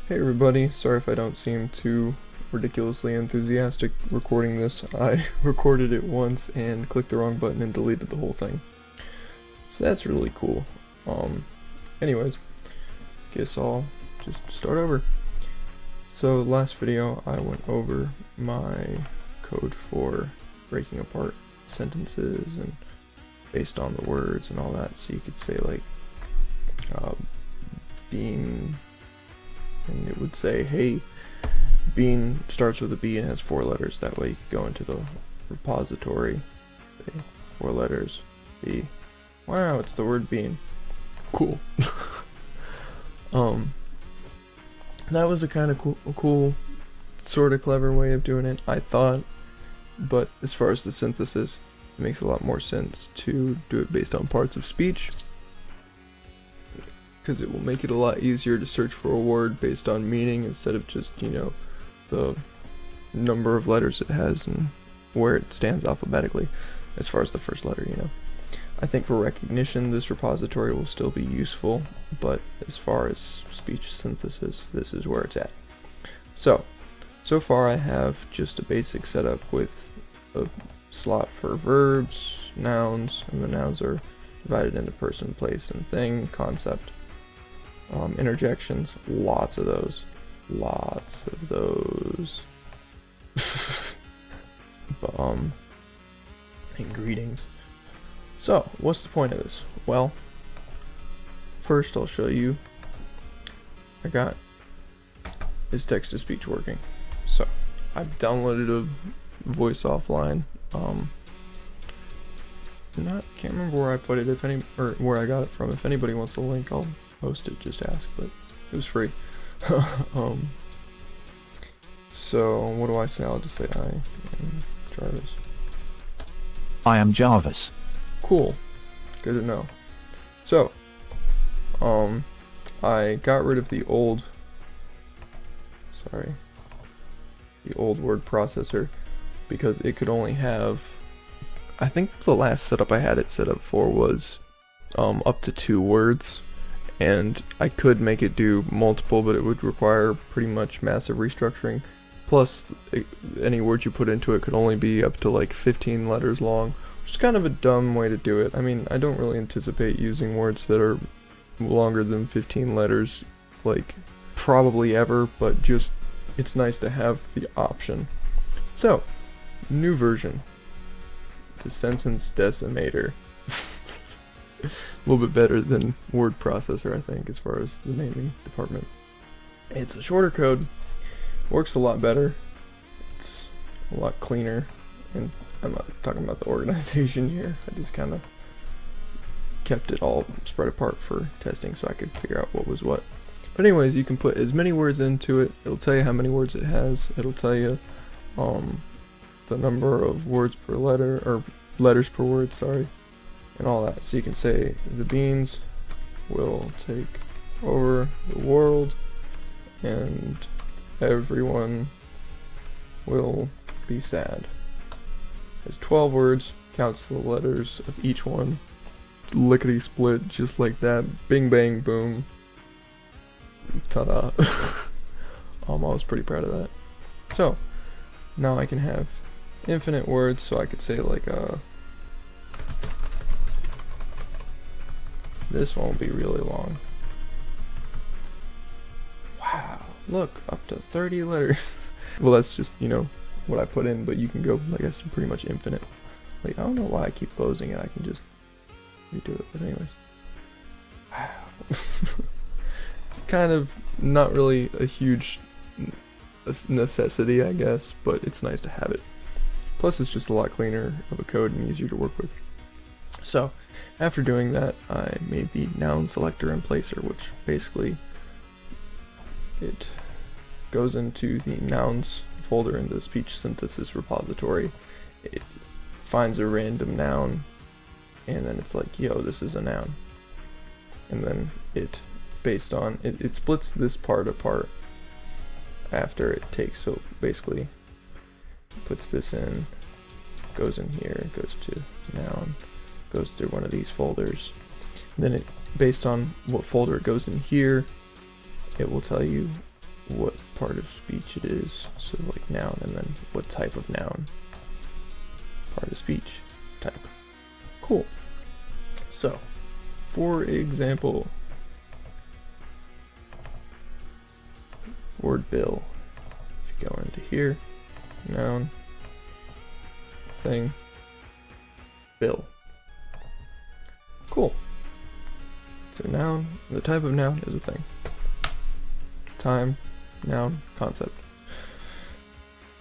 Hey everybody, sorry if I don't seem too ridiculously enthusiastic recording this. I recorded it once and clicked the wrong button and deleted the whole thing. So that's really cool. Anyways, guess I'll just start over. So last video I went over my code for breaking apart sentences and based on the words and all that. So you could say like bean, and it would say, hey, bean starts with a B and has 4 letters. That way you could go into the repository, say 4 letters, B. Wow, it's the word bean. Cool. That was a kind of cool, sort of clever way of doing it, I thought. But as far as the synthesis, it makes a lot more sense to do it based on parts of speech, because it will make it a lot easier to search for a word based on meaning instead of just, you know, the number of letters it has and where it stands alphabetically as far as the first letter, you know. I think for recognition this repository will still be useful, but as far as speech synthesis, this is where it's at. So far I have just a basic setup with a slot for verbs, nouns, and the nouns are divided into person, place, and thing, concept. Interjections, lots of those. But, and greetings. So, what's the point of this? Well, first I'll show you. I got is text-to-speech working. So, I've downloaded a voice offline. Can't remember where I put it, or where I got it from. If anybody wants the link, I'll post it, just ask, but it was free. So what do I say? I'll just say I am Jarvis. I am Jarvis. Cool, good to know. So I got rid of the old word processor because it could only have, I think the last setup I had it set up for was up to 2 words. And I could make it do multiple, but it would require pretty much massive restructuring. Plus, any words you put into it could only be up to like 15 letters long, which is kind of a dumb way to do it. I mean, I don't really anticipate using words that are longer than 15 letters, like, probably ever, but just, it's nice to have the option. So, new version. The sentence decimator. A little bit better than word processor, I think, as far as the naming department. It's a shorter code, works a lot better, it's a lot cleaner, and I'm not talking about the organization here. I just kind of kept it all spread apart for testing so I could figure out what was what. But anyways, you can put as many words into it. It'll tell you how many words it has. It'll tell you the number of words per letter, or letters per word, sorry, and all that. So you can say the beans will take over the world and everyone will be sad. It's 12 words, counts the letters of each one, lickety split, just like that, bing bang boom, ta-da. I was pretty proud of that. So now I can have infinite words, so I could say like this one will be really long. Wow, look, up to 30 letters. Well, that's just, you know, what I put in, but you can go, I guess, pretty much infinite. Like, I don't know why I keep closing it, I can just redo it, but anyways. Wow. Kind of not really a huge necessity, I guess, but it's nice to have it. Plus, it's just a lot cleaner of a code and easier to work with. So, after doing that, I made the noun selector and placer, which basically it goes into the nouns folder in the speech synthesis repository. It finds a random noun, and then it's like, yo, this is a noun. And then it, based on, it splits this part apart after it takes, so basically puts this in, goes in here, goes to noun, goes through one of these folders, and then it, based on what folder it goes in here, it will tell you what part of speech it is. So like noun, and then what type of noun. Part of speech type. Cool. So, for example, word bill. If you go into here, noun, thing, bill. Cool. So noun, the type of noun is a thing. Time, noun, concept.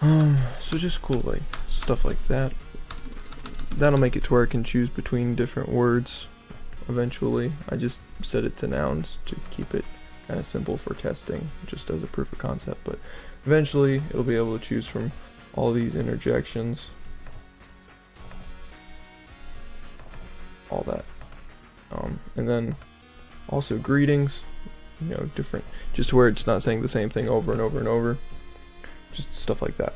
So just cool, like stuff like that. That'll make it to where I can choose between different words eventually. I just set it to nouns to keep it kind of simple for testing, just as a proof of concept, but eventually it'll be able to choose from all these interjections, all that. And then also greetings, you know, different, just where it's not saying the same thing over and over and over, just stuff like that.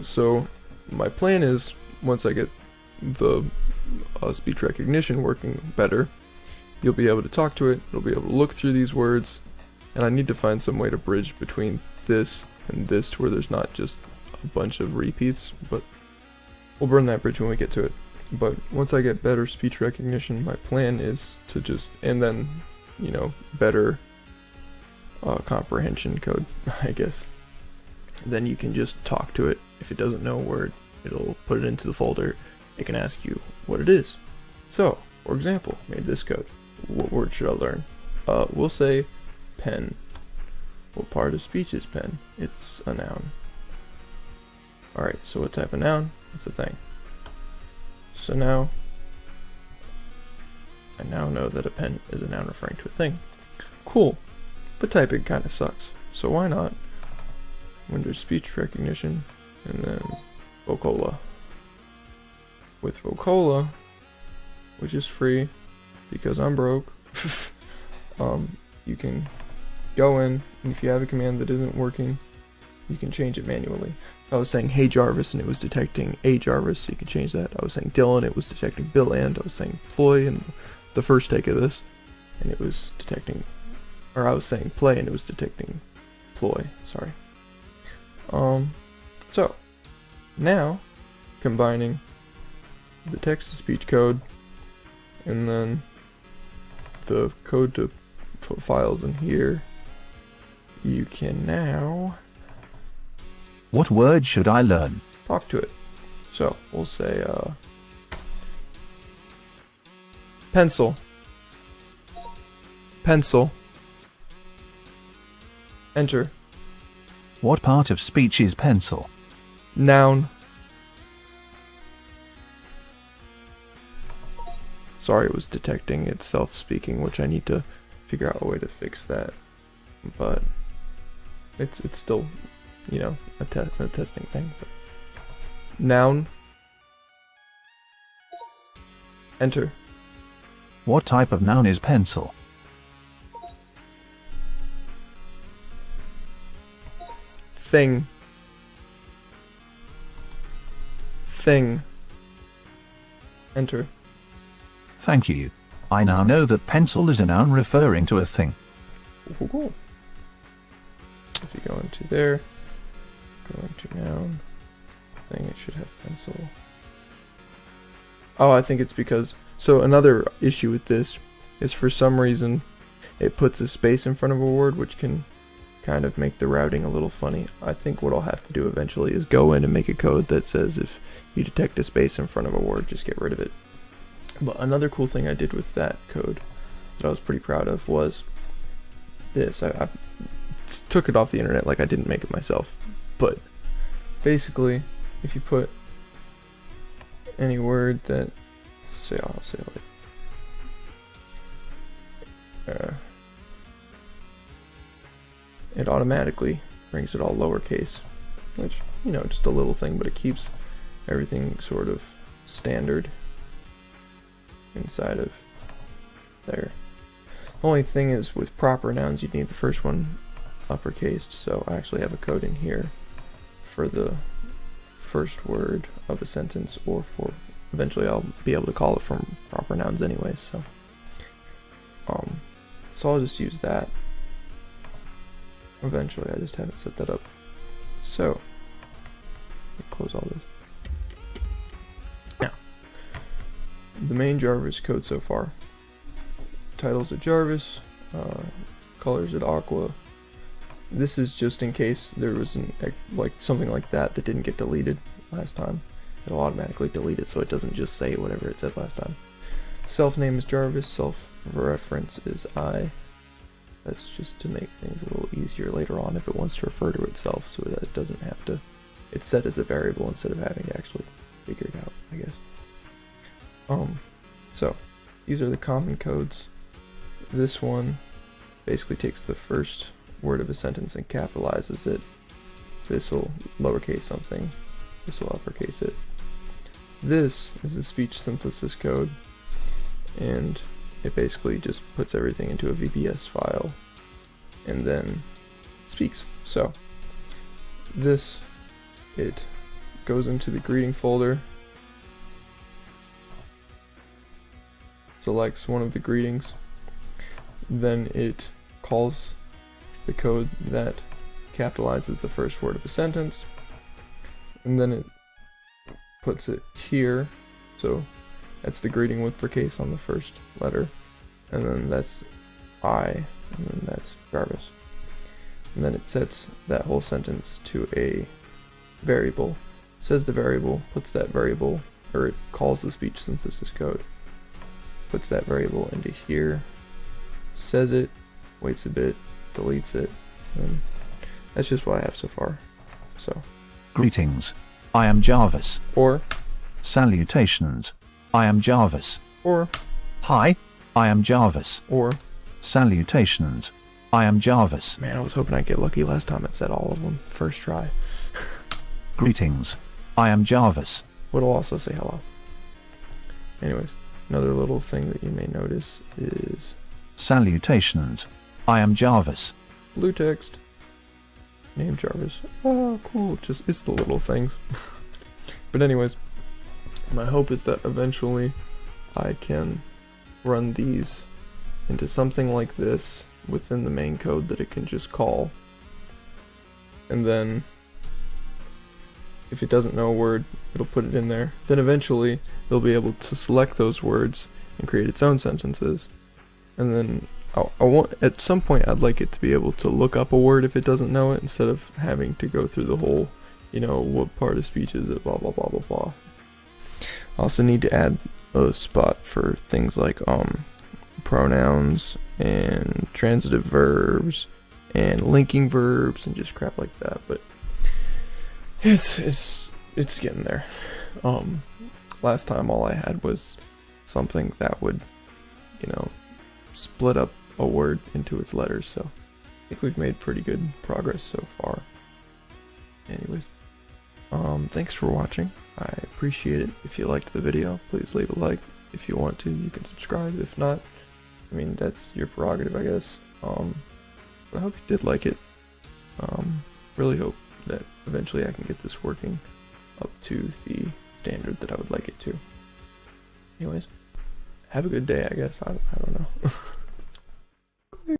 So my plan is, once I get the speech recognition working better, you'll be able to talk to it, it'll be able to look through these words, and I need to find some way to bridge between this and this to where there's not just a bunch of repeats, but we'll burn that bridge when we get to it. But once I get better speech recognition, my plan is to just, and then, you know, better comprehension code, I guess. Then you can just talk to it. If it doesn't know a word, it'll put it into the folder. It can ask you what it is. So, for example, made this code. What word should I learn? We'll say pen. What part of speech is pen? It's a noun. Alright, so what type of noun? It's a thing. So now, I now know that a pen is a noun referring to a thing. Cool, but typing kind of sucks. So why not, when there's speech recognition, and then Vocola. With Vocola, which is free, because I'm broke, you can go in, and if you have a command that isn't working, you can change it manually. I was saying hey Jarvis and it was detecting a Jarvis, so you can change that. I was saying Dylan, it was detecting Bill, and I was saying ploy in the first take of this, and it was detecting, or I was saying play and it was detecting ploy, sorry. So, now, combining the text-to-speech code, and then the code to put files in here, you can now What word should I learn? talk to it. So we'll say pencil, pencil, enter, What part of speech is pencil? noun. Sorry, it was detecting itself speaking, which I need to figure out a way to fix that, but it's still, you know, a testing thing. But. Noun, enter, What type of noun is pencil? thing, thing, enter. Thank you. I now know that pencil is a noun referring to a thing. Cool. If you go into there, go into noun, thing, it should have pencil. Oh, I think it's because, so another issue with this is for some reason it puts a space in front of a word, which can kind of make the routing a little funny. I think what I'll have to do eventually is go in and make a code that says if you detect a space in front of a word, just get rid of it. But another cool thing I did with that code that I was pretty proud of was this. I took it off the internet, like I didn't make it myself. But basically, if you put any word that, say, I'll say like, it automatically brings it all lowercase, which, you know, just a little thing, but it keeps everything sort of standard inside of there. The only thing is with proper nouns, you'd need the first one uppercased, so I actually have a code in here for the first word of a sentence, or for, eventually I'll be able to call it from proper nouns anyways, so I'll just use that. eventually. I just haven't set that up. So, let me close all this. Now, the main Jarvis code so far. Titles at Jarvis, colors at Aqua. This is just in case there was something like that didn't get deleted last time. It'll automatically delete it so it doesn't just say whatever it said last time. Self name is Jarvis, self reference is I. That's just to make things a little easier later on if it wants to refer to itself, so that it doesn't have to, it's set as a variable instead of having to actually figure it out, I guess. So these are the common codes. This one basically takes the first word of a sentence and capitalizes it. This will lowercase something. This will uppercase it. This is a speech synthesis code, and it basically just puts everything into a VBS file and then speaks. So this, it goes into the greeting folder, selects one of the greetings, then it calls the code that capitalizes the first word of a sentence, and then it puts it here. So that's the greeting with for case on the first letter, and then that's I, and then that's Jarvis. And then it sets that whole sentence to a variable, says the variable, puts that variable, or it calls the speech synthesis code, puts that variable into here, says it, waits a bit, deletes it, and that's just what I have so far. So, Greetings. I am Jarvis. or, Salutations. I am Jarvis. or, Hi. I am Jarvis. or. Salutations. I am Jarvis. Man, I was hoping I'd get lucky last time it said all of them first try. Greetings. I am Jarvis. Would also say hello. Anyways, another little thing that you may notice is Salutations. I am Jarvis. blue text. Name Jarvis. Oh, cool. Just, it's the little things. But anyways, my hope is that eventually I can run these into something like this within the main code that it can just call. And then if it doesn't know a word, it'll put it in there. Then eventually it'll be able to select those words and create its own sentences. And then I want, at some point I'd like it to be able to look up a word if it doesn't know it, instead of having to go through the whole, you know, what part of speech is it, blah blah blah blah blah. I also need to add a spot for things like pronouns and transitive verbs and linking verbs and just crap like that, but it's getting there. Last time all I had was something that would, you know, split up a word into its letters, so I think we've made pretty good progress so far. Anyways, thanks for watching. I appreciate it. If you liked the video, please leave a like. If you want to, you can subscribe. If not, I mean, that's your prerogative, I guess. I hope you did like it. Really hope that eventually I can get this working up to the standard that I would like it to. Anyways, have a good day, I guess. I don't know.